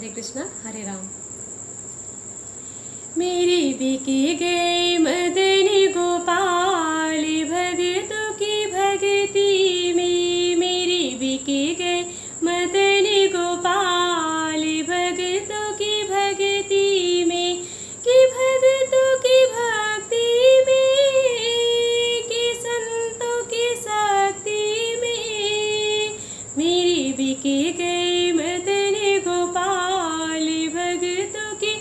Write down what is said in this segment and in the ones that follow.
हरे कृष्णा हरे राम। मेरी बिकी गई मदनी गोपाल भगतों की भगती में, मेरी बिकी गई मदनी गोपाल भगतों की भगती में, कि भगतों की भक्ति में, कि संतों की शक्ति में। मेरी बिकी गई मदनी गोपाल भगतों की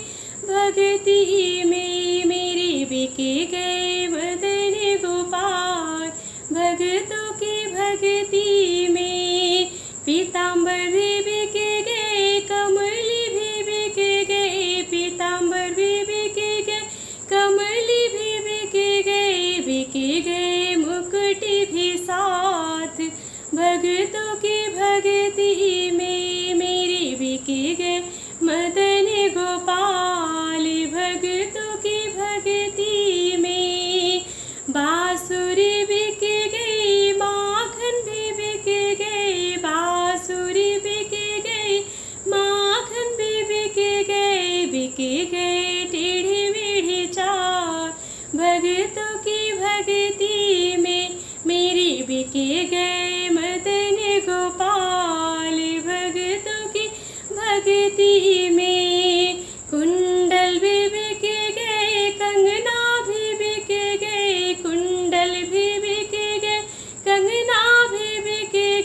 भगती में, मेरी बिकी गई मदनी गोपाल भगतों की भगती में। पीताम्बर भी बिके गए, कमली भी बिके गए, पीताम्बर भी बिके गए, कमली भी बिके गए मुकुट भी साथ भगतों की भगती में। मेरी बिकी गए मदनी गोपाल भगतों की भगती में। बांसुरी बिके गई, माखन भी बिके गई, बांसुरी बिके गई, माखन भी बिके गए टेढ़ी मेढ़ी चाल भगतों की भगती में। मेरी बिके गए मदनी गोपाल भगतों की भगती में। कुंडल भी बिके गए, कंगना भी बिके गए, कुंडल भी बिके गए, कंगना भी बिके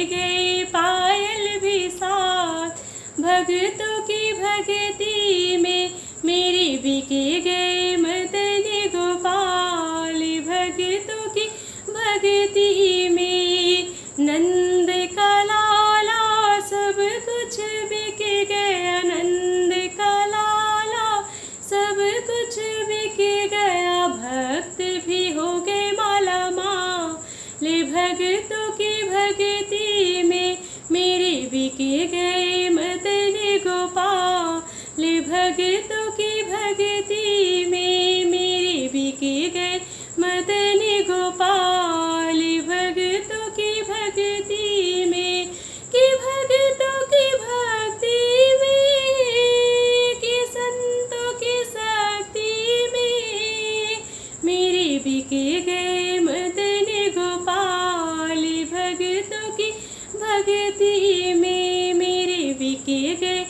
गए पायल भी साथ भगतों की भगती में। मेरी बिके गए मदनी गोपाल भगतों की भगती में। नंद का लाला सब कुछ बिके गया, नंद का लाला सब कुछ बिके गया, भक्त भी हो गए माला माल भगतों की भगती में। मेरी बिके गए मदनी गोपाल भगतों की भगती में, मेरी बिके गए मदनी गोपाल भगतों की भगती में, कि भगतों की भक्ति में, कि संतों की शक्ति में। मेरी बिके गए मदनी गोपाल भगतों की भगती में, मेरी बिके गए